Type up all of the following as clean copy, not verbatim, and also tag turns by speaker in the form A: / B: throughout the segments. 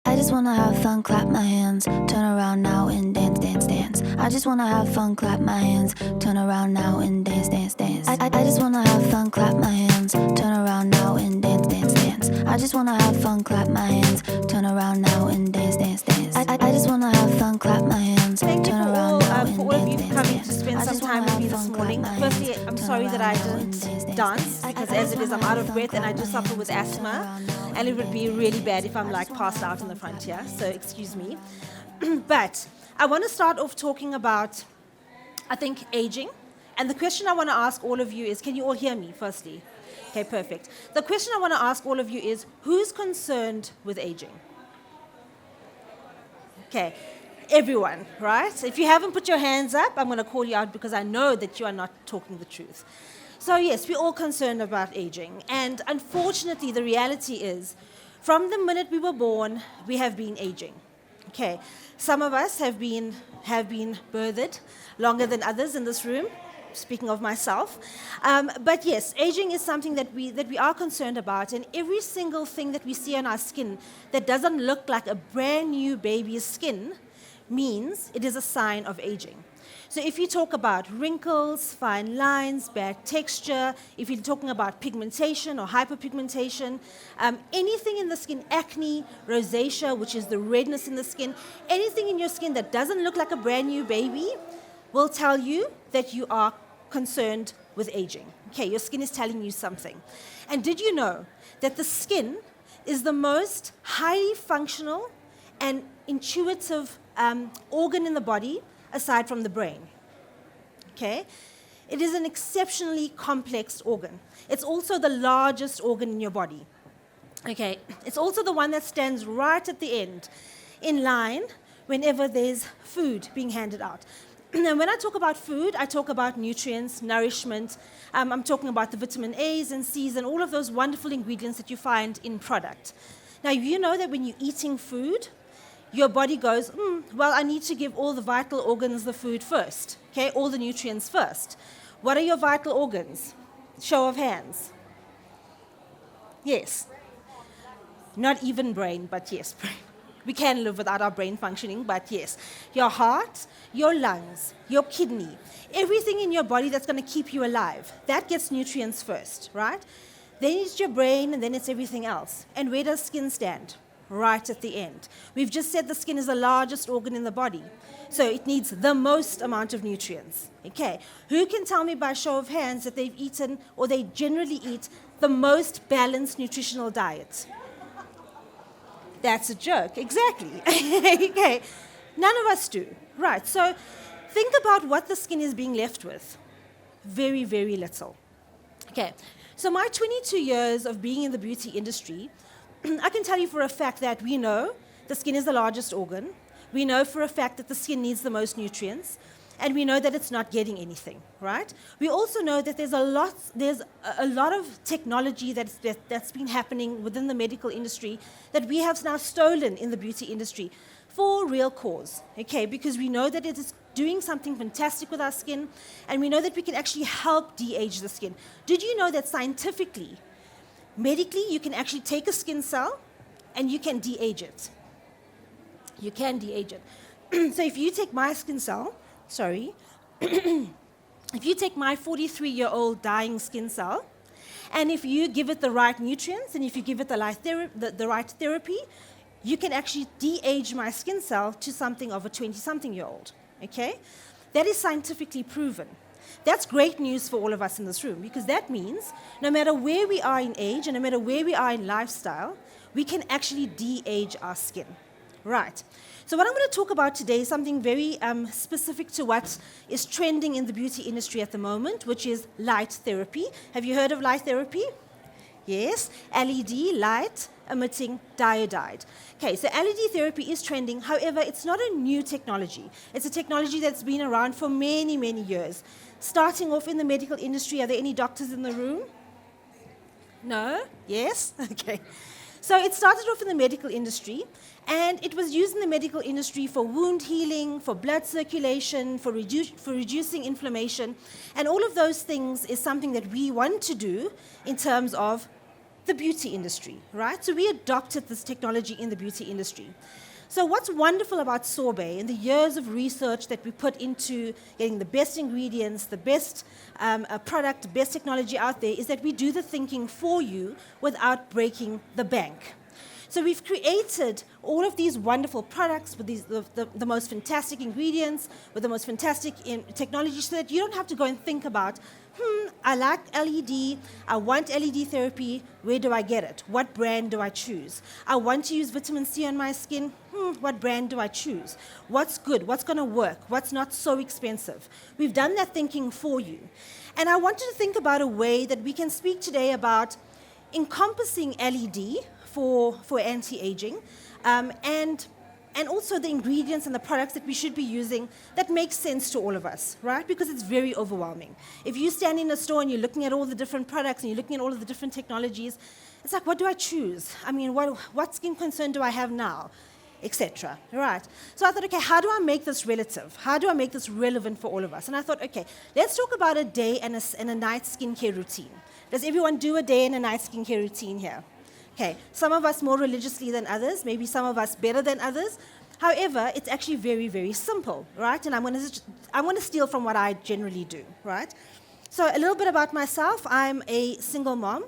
A: I just wanna have fun, clap my hands, turn around now and dance, dance, dance. I just wanna have fun, clap my hands, turn around now and dance, dance, dance. I just wanna have fun, clap my hands, turn around now and dance, dance, dance. I just wanna have fun, clap my hands, turn around now and dance, dance, dance. I just wanna have fun, clap my hands, turn around now and dance, dance, dance.
B: For all of you coming to spend some time with me this morning. Firstly, I'm sorry that I didn't dance, because as it is, I'm out of breath and I do suffer with asthma, and it would be really bad if I'm like passed out in the front here, so excuse me. But I want to start off talking about, I think, aging. And the question I want to ask all of you is, can you all hear me, firstly? Okay, perfect. The question I want to ask all of you is, who's concerned with aging? Okay, everyone, right? If you haven't put your hands up, I'm going to call you out because I know that you are not talking the truth. So yes, we're all concerned about aging. And unfortunately, the reality is, from the minute we were born, we have been aging. Okay, some of us have been birthed longer than others in this room. Speaking of myself, but yes, aging is something that we are concerned about, and every single thing that we see on our skin that doesn't look like a brand new baby's skin means it is a sign of aging. So if you talk about wrinkles, fine lines, bad texture, if you're talking about pigmentation or hyperpigmentation, anything in the skin, acne, rosacea, which is the redness in the skin, anything in your skin that doesn't look like a brand new baby will tell you that you are concerned with aging. Okay, your skin is telling you something. And did you know that the skin is the most highly functional and intuitive organ in the body aside from the brain? Okay, it is an exceptionally complex organ. It's also the largest organ in your body. Okay, it's also the one that stands right at the end in line whenever there's food being handed out. And when I talk about food, I talk about nutrients, nourishment. I'm talking about the vitamin A's and C's and all of those wonderful ingredients that you find in product. Now, you know that when you're eating food, your body goes, well, I need to give all the vital organs the food first, okay, all the nutrients first. What are your vital organs? Show of hands. Yes. Not even brain, but yes, brain. We can live without our brain functioning, but yes. Your heart, your lungs, your kidney, everything in your body that's going to keep you alive, that gets nutrients first, right? Then it's your brain, and then it's everything else. And where does skin stand? Right at the end. We've just said the skin is the largest organ in the body, so it needs the most amount of nutrients. Okay, who can tell me by show of hands that they've eaten, or they generally eat, the most balanced nutritional diet? That's a joke, exactly. Okay, none of us do. Right, so think about what the skin is being left with. Very, very little. Okay, so my 22 years of being in the beauty industry, I can tell you for a fact that we know the skin is the largest organ. We know for a fact that the skin needs the most nutrients, and we know that it's not getting anything, right? We also know that there's a lot of technology that's been happening within the medical industry that we have now stolen in the beauty industry for real cause, okay? Because we know that it is doing something fantastic with our skin, and we know that we can actually help de-age the skin. Did you know that scientifically, medically, you can actually take a skin cell and you can de-age it? You can de-age it. So if you take my skin cell, if you take my 43-year-old dying skin cell, and if you give it the right nutrients, and if you give it the right therapy, you can actually de-age my skin cell to something of a 20-something-year-old, okay? That is scientifically proven. That's great news for all of us in this room, because that means no matter where we are in age and no matter where we are in lifestyle, we can actually de-age our skin. Right. So what I'm going to talk about today is something very specific to what is trending in the beauty industry at the moment, which is light therapy. Have you heard of light therapy? Yes. LED, light emitting diodide. Okay, so LED therapy is trending. However, it's not a new technology. It's a technology that's been around for many, many years. Starting off in the medical industry, are there any doctors in the room? No? Yes? Okay. So it started off in the medical industry, and it was used in the medical industry for wound healing, for blood circulation, for reducing inflammation, and all of those things is something that we want to do in terms of the beauty industry, right? So we adopted this technology in the beauty industry. So what's wonderful about Sorbet and the years of research that we put into getting the best ingredients, the best product, the best technology out there is that we do the thinking for you without breaking the bank. So we've created all of these wonderful products with the most fantastic ingredients, with the most fantastic technology so that you don't have to go and think about, I like LED, I want LED therapy, where do I get it? What brand do I choose? I want to use vitamin C on my skin, what brand do I choose? What's good? What's going to work? What's not so expensive? We've done that thinking for you. And I wanted to think about a way that we can speak today about encompassing LED for anti-aging, and also the ingredients and the products that we should be using that make sense to all of us, right? Because it's very overwhelming. If you stand in a store and you're looking at all the different products and you're looking at all of the different technologies, it's like, what do I choose? I mean, what skin concern do I have now? Etc. Right. So I thought, okay, how do I make this relative? How do I make this relevant for all of us? And I thought, okay, let's talk about a day and a night skincare routine. Does everyone do a day and a night skincare routine here? Okay, some of us more religiously than others, maybe some of us better than others. However, it's actually very, very simple, right? And I'm going to steal from what I generally do, right? So a little bit about myself. I'm a single mom.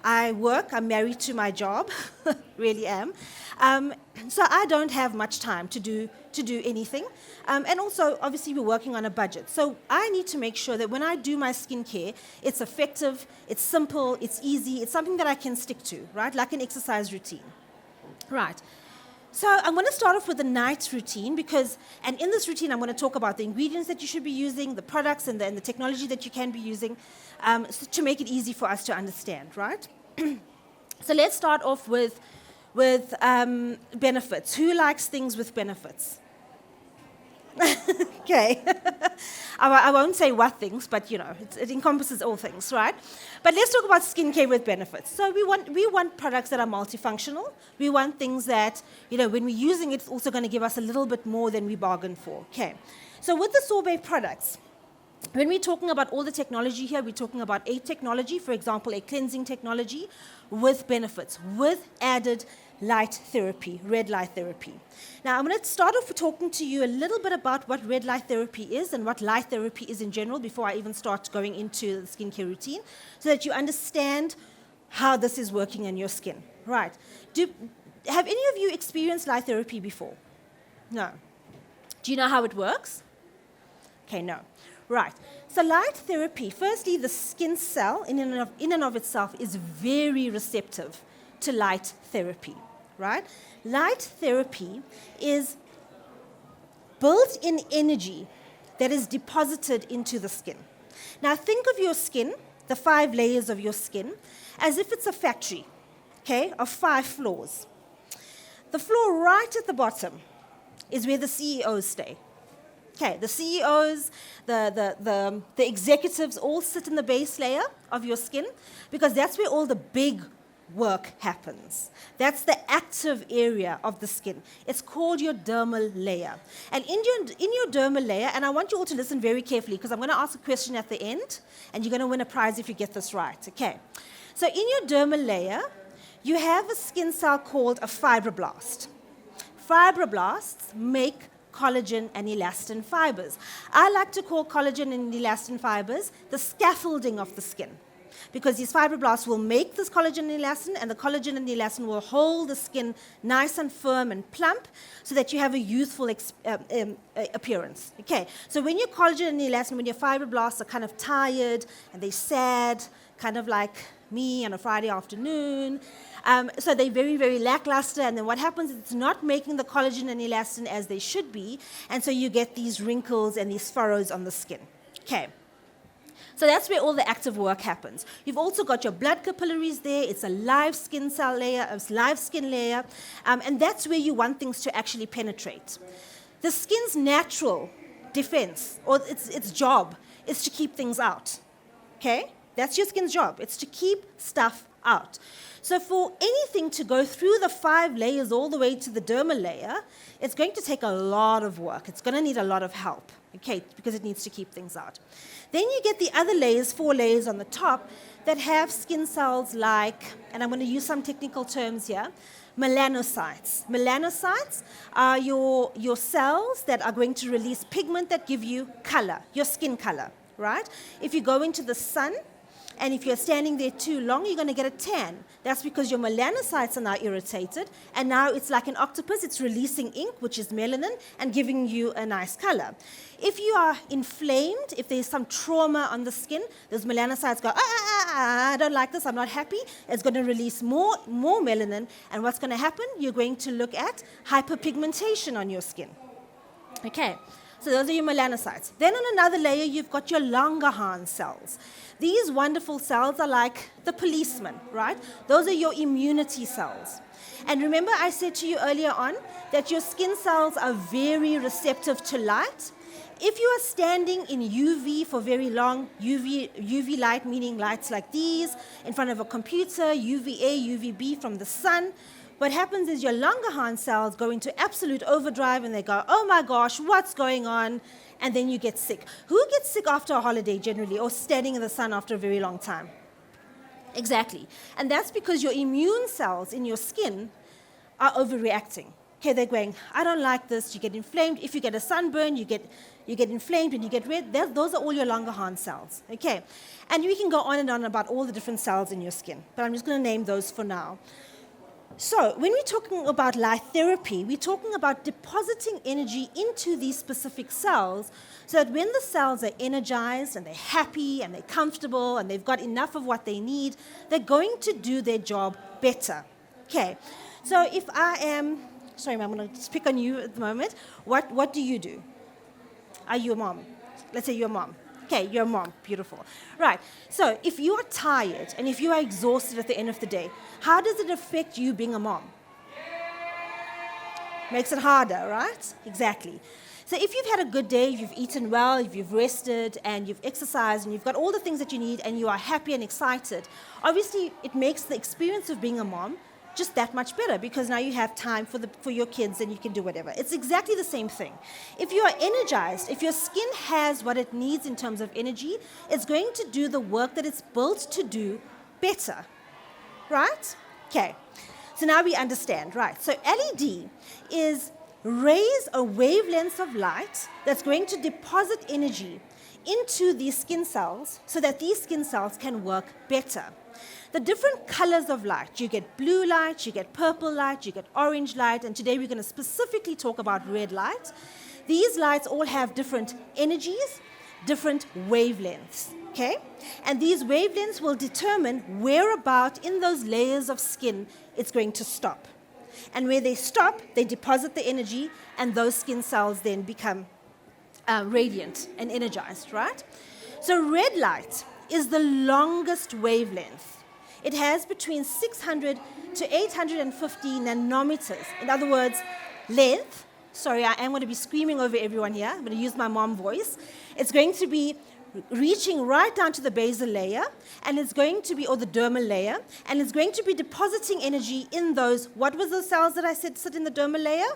B: I work. I'm married to my job, really am. So I don't have much time to do anything. And also, obviously, we're working on a budget. So I need to make sure that when I do my skincare, it's effective, it's simple, it's easy, it's something that I can stick to, right? Like an exercise routine. Right. So I'm going to start off with the night routine and in this routine, I'm going to talk about the ingredients that you should be using, the products and the technology that you can be using so to make it easy for us to understand, right? So let's start off with benefits. Who likes things with benefits? Okay. I won't say what things, but it encompasses all things, right? But let's talk about skincare with benefits. So we want products that are multifunctional. We want things that, when we're using it, it's also going to give us a little bit more than we bargained for. Okay. So with the Sorbet products, when we're talking about all the technology here, we're talking about a technology, for example, a cleansing technology with benefits, with added light therapy, red light therapy. Now, I'm going to start off talking to you a little bit about what red light therapy is and what light therapy is in general before I even start going into the skincare routine so that you understand how this is working in your skin. Right. Have any of you experienced light therapy before? No. Do you know how it works? Okay, no. Right. So light therapy, firstly, the skin cell in and of itself is very receptive to light therapy, right? Light therapy is built-in energy that is deposited into the skin. Now think of your skin, the 5 layers of your skin, as if it's a factory, okay, of 5 floors. The floor right at the bottom is where the CEOs stay. Okay, the CEOs, the executives all sit in the base layer of your skin because that's where all the big work happens. That's the active area of the skin. It's called your dermal layer. And in your dermal layer, and I want you all to listen very carefully because I'm going to ask a question at the end, and you're going to win a prize if you get this right. Okay. So in your dermal layer, you have a skin cell called a fibroblast. Fibroblasts make collagen and elastin fibers. I like to call collagen and elastin fibers the scaffolding of the skin, because these fibroblasts will make this collagen and elastin, and the collagen and the elastin will hold the skin nice and firm and plump so that you have a youthful appearance. Okay, so when your collagen and elastin, when your fibroblasts are kind of tired and they're sad, kind of like me on a Friday afternoon, so they're very, very lackluster, and then what happens is it's not making the collagen and elastin as they should be, and so you get these wrinkles and these furrows on the skin. Okay. So that's where all the active work happens. You've also got your blood capillaries there. It's a live skin cell layer, a live skin layer, and that's where you want things to actually penetrate. The skin's natural defense, or its job, is to keep things out. Okay? That's your skin's job. It's to keep stuff out. So for anything to go through the 5 layers all the way to the dermal layer, it's going to take a lot of work. It's going to need a lot of help, okay, because it needs to keep things out. Then you get the other layers, 4 layers on the top, that have skin cells like, and I'm going to use some technical terms here, melanocytes. Melanocytes are your cells that are going to release pigment that give you color, your skin color, right? If you go into the sun, and if you're standing there too long, you're going to get a tan. That's because your melanocytes are now irritated, and now it's like an octopus. It's releasing ink, which is melanin, and giving you a nice color. If you are inflamed, if there's some trauma on the skin, those melanocytes go, I don't like this, I'm not happy. It's going to release more melanin, and what's going to happen? You're going to look at hyperpigmentation on your skin. Okay. So those are your melanocytes. Then on another layer, you've got your Langerhans cells. These wonderful cells are like the policemen, right? Those are your immunity cells. And remember I said to you earlier on that your skin cells are very receptive to light. If you are standing in UV for very long, UV light, meaning lights like these, in front of a computer, UVA, UVB from the sun, what happens is your Langerhans cells go into absolute overdrive and they go, oh my gosh, what's going on? And then you get sick. Who gets sick after a holiday generally, or standing in the sun after a very long time? Exactly. And that's because your immune cells in your skin are overreacting. Okay, they're going, I don't like this, you get inflamed. If you get a sunburn, you get inflamed and you get red. Those are all your Langerhans cells. Okay. And we can go on and on about all the different cells in your skin, but I'm just going to name those for now. So when we're talking about light therapy, we're talking about depositing energy into these specific cells so that when the cells are energized and they're happy and they're comfortable and they've got enough of what they need, they're going to do their job better. Okay, so if I am, sorry, I'm going to just pick on you at the moment. What do you do? Are you a mom? Let's say you're a mom. Okay, you're a mom. Beautiful. Right. So if you are tired and if you are exhausted at the end of the day, how does it affect you being a mom? Makes it harder, right? Exactly. So if you've had a good day, if you've eaten well, if you've rested, and you've exercised, and you've got all the things that you need, and you are happy and excited, obviously it makes the experience of being a mom just that much better because now you have time for your kids and you can do whatever. It's exactly the same thing. If you are energized, if your skin has what it needs in terms of energy, it's going to do the work that it's built to do better. Right? Okay. So now we understand, right? So LED is rays or wavelengths of light that's going to deposit energy into these skin cells so that these skin cells can work better. The different colors of light, you get blue light, you get purple light, you get orange light, and today we're going to specifically talk about red light. These lights all have different energies, different wavelengths, okay? And these wavelengths will determine where about in those layers of skin it's going to stop. And where they stop, they deposit the energy, and those skin cells then become radiant and energized, right? So red light is the longest wavelength. It has between 600 to 850 nanometers. In other words, length. Sorry, I am going to be screaming over everyone here. I'm going to use my mom voice. It's going to be reaching right down to the basal layer, and it's going to be, or the dermal layer, and it's going to be depositing energy in those, what was those cells that I said sit in the dermal layer?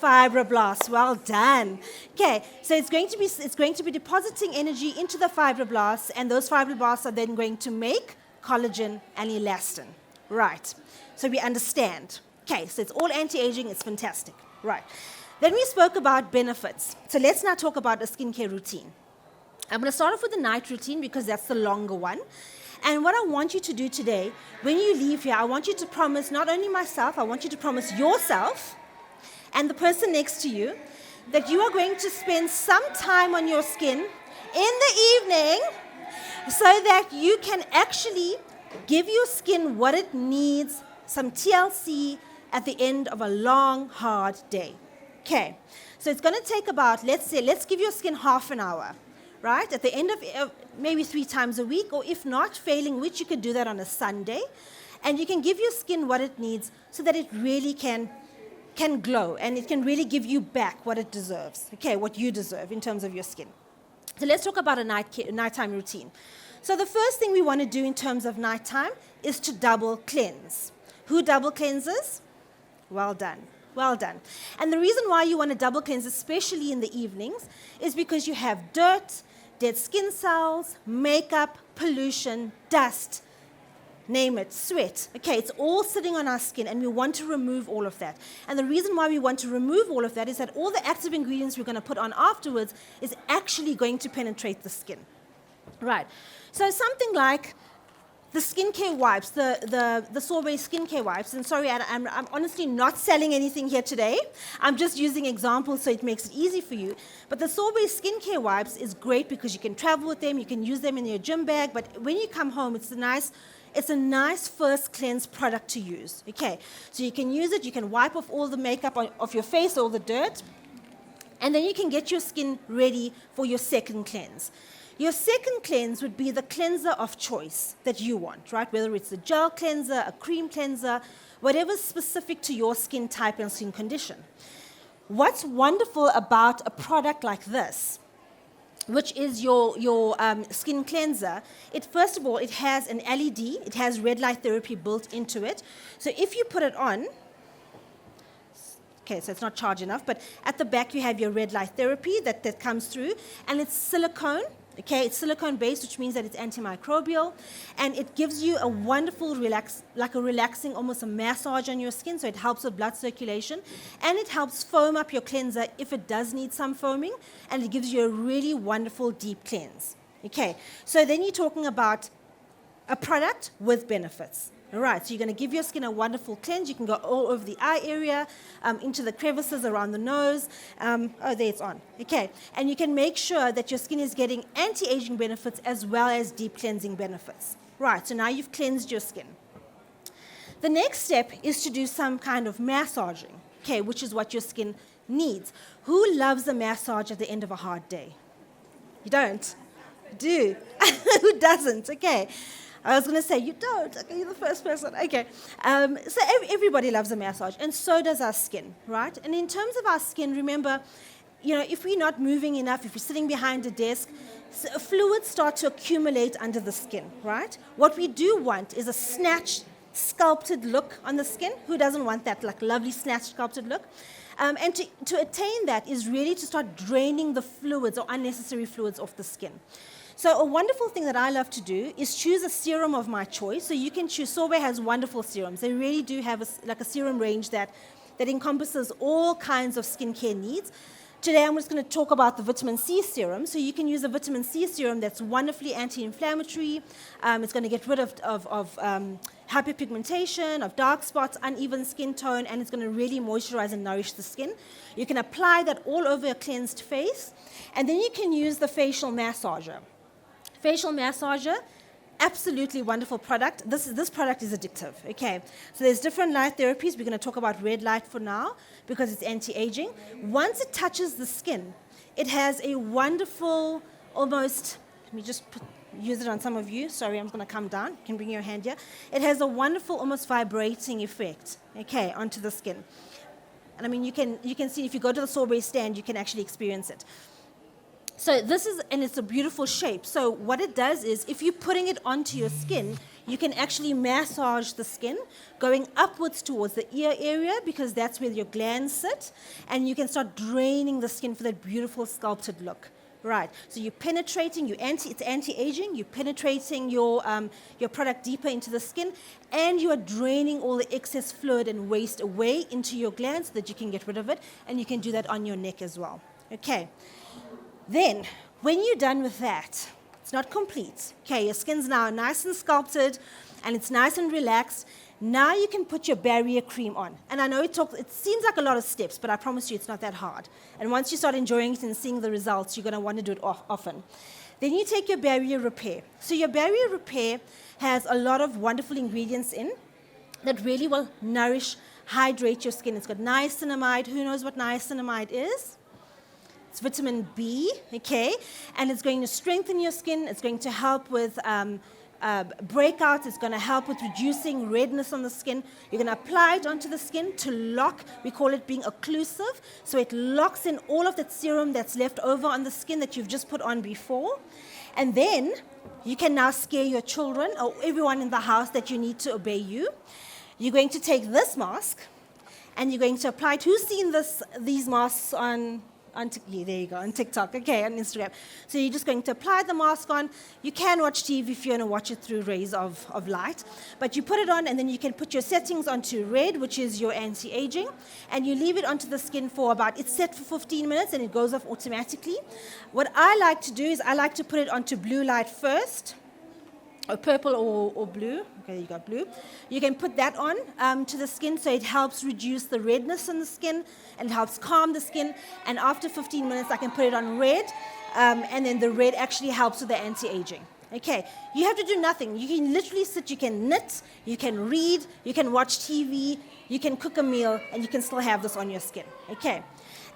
B: Fibroblasts. Well done. Okay, so it's going to be depositing energy into the fibroblasts, and those fibroblasts are then going to make collagen and elastin. Right. So we understand. Okay, so it's all anti-aging. It's fantastic. Right. Then we spoke about benefits. So let's now talk about a skincare routine. I'm going to start off with the night routine because that's the longer one. And what I want you to do today, when you leave here, I want you to promise not only myself, I want you to promise yourself and the person next to you that you are going to spend some time on your skin in the evening so that you can actually give your skin what it needs, some TLC at the end of a long, hard day. Okay, so it's going to take about, let's give your skin half an hour, right? At the end of maybe 3 times a week, or if not, failing which, you could do that on a Sunday. And you can give your skin what it needs so that it really can glow, and it can really give you back what it deserves, okay, what you deserve in terms of your skin. So let's talk about a nighttime routine. So the first thing we want to do in terms of nighttime is to double cleanse. Who double cleanses? Well done. Well done. And the reason why you want to double cleanse, especially in the evenings, is because you have dirt, dead skin cells, makeup, pollution, dust, name it, sweat. Okay, it's all sitting on our skin, and we want to remove all of that. And the reason why we want to remove all of that is that all the active ingredients we're going to put on afterwards is actually going to penetrate the skin. Right. So something like the skincare wipes, the Sorbet skincare wipes, and sorry, I'm honestly not selling anything here today. I'm just using examples so it makes it easy for you. But the Sorbet skincare wipes is great because you can travel with them, you can use them in your gym bag, but when you come home, it's a nice first cleanse product to use. Okay, so you can use it, you can wipe off all the makeup off your face, all the dirt, and then you can get your skin ready for your second cleanse. Your second cleanse would be the cleanser of choice that you want, right? Whether it's a gel cleanser, a cream cleanser, whatever's specific to your skin type and skin condition. What's wonderful about a product like this, which is your skin cleanser, first of all, it has an LED, it has red light therapy built into it. So if you put it on, okay, so it's not charged enough, but at the back you have your red light therapy that comes through, and it's silicone. Okay, it's silicone-based, which means that it's antimicrobial, and it gives you a wonderful relaxing, almost a massage on your skin, so it helps with blood circulation, and it helps foam up your cleanser if it does need some foaming, and it gives you a really wonderful deep cleanse. Okay, so then you're talking about a product with benefits. All right, so you're going to give your skin a wonderful cleanse. You can go all over the eye area, into the crevices around the nose. Oh, there it's on. Okay, and you can make sure that your skin is getting anti-aging benefits as well as deep cleansing benefits. Right, so now you've cleansed your skin. The next step is to do some kind of massaging, okay, which is what your skin needs. Who loves a massage at the end of a hard day? You don't? Do. Who doesn't? Okay. I was going to say, you don't. Okay, you're the first person. Okay. So everybody loves a massage, and so does our skin, right? And in terms of our skin, remember, if we're not moving enough, if we're sitting behind a desk, fluids start to accumulate under the skin, right? What we do want is a snatched, sculpted look on the skin. Who doesn't want that, like lovely snatched, sculpted look? And to attain that is really to start draining the fluids or unnecessary fluids off the skin. So a wonderful thing that I love to do is choose a serum of my choice. So you can choose, Sorbet has wonderful serums. They really do have a serum range that encompasses all kinds of skincare needs. Today I'm just going to talk about the vitamin C serum. So you can use a vitamin C serum that's wonderfully anti-inflammatory. It's going to get rid of hyperpigmentation, of dark spots, uneven skin tone, and it's going to really moisturize and nourish the skin. You can apply that all over a cleansed face. And then you can use the facial massager. Facial massager, absolutely wonderful product. This product is addictive, okay? So there's different light therapies. We're going to talk about red light for now because it's anti-aging. Once it touches the skin, it has a wonderful, almost, let me just use it on some of you. Sorry, I'm going to come down. You can bring your hand here. It has a wonderful, almost vibrating effect, okay, onto the skin. And I mean, you can see if you go to the Sorbet stand, you can actually experience it. So it's a beautiful shape. So what it does is, if you're putting it onto your skin, you can actually massage the skin, going upwards towards the ear area, because that's where your glands sit, and you can start draining the skin for that beautiful sculpted look. Right. So you're penetrating, it's anti-aging, you're penetrating your product deeper into the skin, and you are draining all the excess fluid and waste away into your glands so that you can get rid of it, and you can do that on your neck as well. Okay. Then, when you're done with that, it's not complete. Okay, your skin's now nice and sculpted, and it's nice and relaxed. Now you can put your barrier cream on. And I know it seems like a lot of steps, but I promise you it's not that hard. And once you start enjoying it and seeing the results, you're going to want to do it often. Then you take your barrier repair. So your barrier repair has a lot of wonderful ingredients in that really will nourish, hydrate your skin. It's got niacinamide. Who knows what niacinamide is? It's vitamin B, okay? And it's going to strengthen your skin. It's going to help with breakouts. It's going to help with reducing redness on the skin. You're going to apply it onto the skin to lock. We call it being occlusive. So it locks in all of that serum that's left over on the skin that you've just put on before. And then you can now scare your children or everyone in the house that you need to obey you. You're going to take this mask and you're going to apply it. Who's seen these masks on yeah, there you go, on TikTok, okay, on Instagram. So you're just going to apply the mask on. You can watch TV if you want to watch it through rays of light. But you put it on, and then you can put your settings onto red, which is your anti-aging, and you leave it onto the skin for it's set for 15 minutes, and it goes off automatically. What I like to do is I like to put it onto blue light first, or purple or blue. Okay, you got blue. You can put that on to the skin, so it helps reduce the redness in the skin, and it helps calm the skin. And after 15 minutes, I can put it on red, and then the red actually helps with the anti-aging. Okay, you have to do nothing. You can literally sit, you can knit, you can read, you can watch TV, you can cook a meal, and you can still have this on your skin. Okay,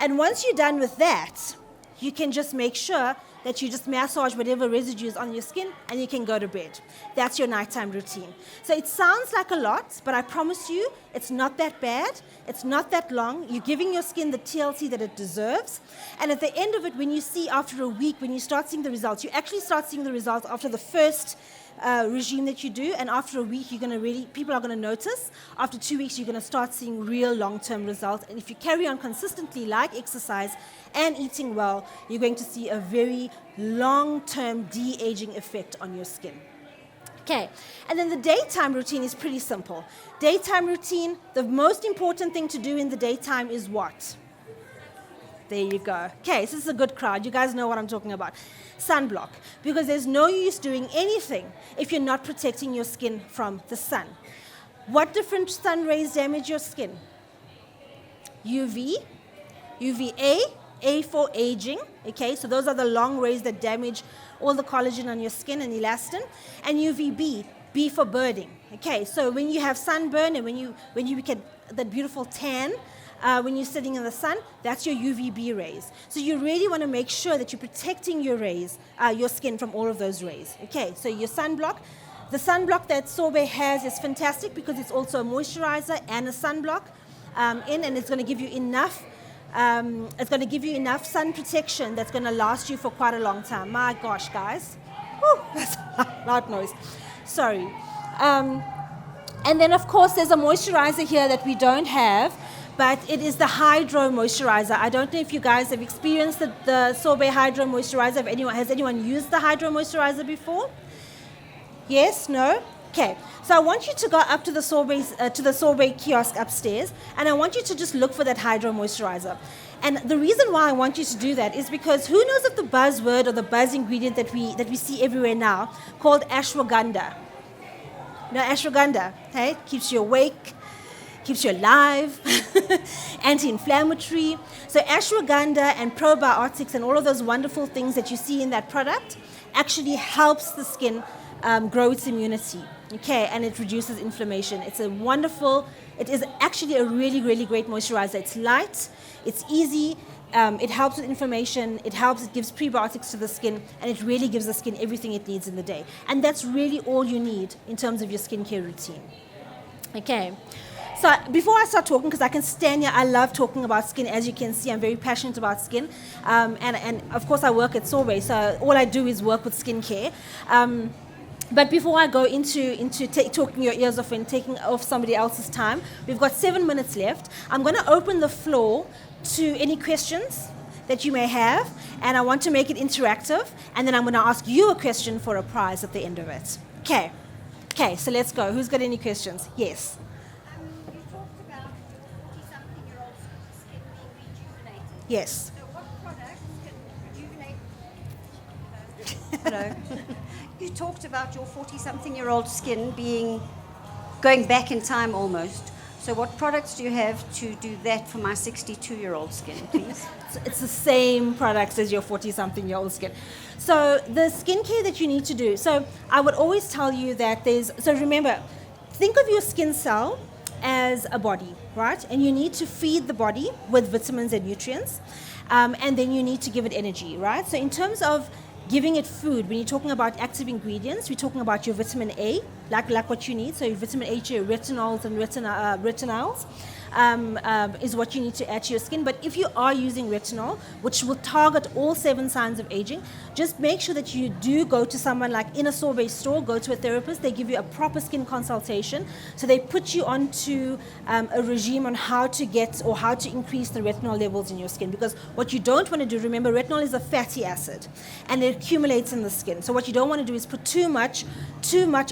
B: and once you're done with that, you can just make sure that you just massage whatever residue is on your skin, and you can go to bed. That's your nighttime routine. So it sounds like a lot, but I promise you, it's not that bad. It's not that long. You're giving your skin the TLC that it deserves. And at the end of it, when you see after a week, when you start seeing the results, you actually start seeing the results after the first regime that you do, and after a week, people are going to notice. After 2 weeks, you're going to start seeing real long-term results. And if you carry on consistently, like exercise and eating well, you're going to see a very long-term de-aging effect on your skin. Okay, and then the daytime routine is pretty simple. Daytime routine, the most important thing to do in the daytime is what? There you go. Okay, so this is a good crowd. You guys know what I'm talking about. Sunblock, because there's no use doing anything if you're not protecting your skin from the sun. What different sun rays damage your skin? UV, UVA, A for aging, okay, so those are the long rays that damage all the collagen on your skin and elastin, and UVB, B for burning, okay, so when you have sunburn and when you get that beautiful tan, when you're sitting in the sun, that's your UVB rays. So you really want to make sure that you're protecting your rays, your skin from all of those rays. Okay, so your sunblock. The sunblock that Sorbet has is fantastic because it's also a moisturizer and a sunblock and it's going to give you enough. It's going to give you enough sun protection that's going to last you for quite a long time. My gosh, guys. Whew, that's a loud noise. Sorry. And then, of course, there's a moisturizer here that we don't have, but it is the Hydro Moisturizer. I don't know if you guys have experienced the Sorbet Hydro Moisturizer. Has anyone used the Hydro Moisturizer before? Yes? No? Okay. So I want you to go up to the Sorbet kiosk upstairs, and I want you to just look for that Hydro Moisturizer. And the reason why I want you to do that is because who knows of the buzzword or the buzz ingredient that we see everywhere now called ashwagandha? No, ashwagandha, okay? Keeps you awake, keeps you alive, anti-inflammatory. So ashwagandha and probiotics and all of those wonderful things that you see in that product actually helps the skin grow its immunity, okay, and it reduces inflammation. It is actually a really, really great moisturizer. It's light, it's easy, it helps with inflammation, it gives prebiotics to the skin, and it really gives the skin everything it needs in the day. And that's really all you need in terms of your skincare routine. Okay. So before I start talking, because I can stand here, I love talking about skin. As you can see, I'm very passionate about skin. And of course, I work at Sorbet, so all I do is work with skincare. But before I go into talking your ears off and taking off somebody else's time, we've got 7 minutes left. I'm going to open the floor to any questions that you may have, and I want to make it interactive, and then I'm going to ask you a question for a prize at the end of it. Okay, so let's go. Who's got any questions? Yes.
C: You talked about 40-something-year-old skin being rejuvenated.
B: Yes.
C: So what products can rejuvenate? Hello. You talked about your 40-something-year-old skin going back in time almost. So what products do you have to do that for my 62-year-old skin, please?
B: It's the same products as your 40-something-year-old skin. So the skincare that you need to do. So I would always tell you that so remember, think of your skin cell as a body, right? And you need to feed the body with vitamins and nutrients. And then you need to give it energy, right? So in terms of giving it food, when you're talking about active ingredients, we're talking about your vitamin A, like what you need. So your vitamin A, your retinols and retinols. is what you need to add to your skin. But if you are using retinol, which will target all 7 signs of aging, just make sure that you do go to someone like in a Sorbet store, go to a therapist. They give you a proper skin consultation. So they put you onto a regime on how to get or how to increase the retinol levels in your skin. Because what you don't want to do, remember, retinol is a fatty acid and it accumulates in the skin. So what you don't want to do is put too much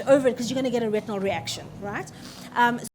B: over it, because you're going to get a retinol reaction, right?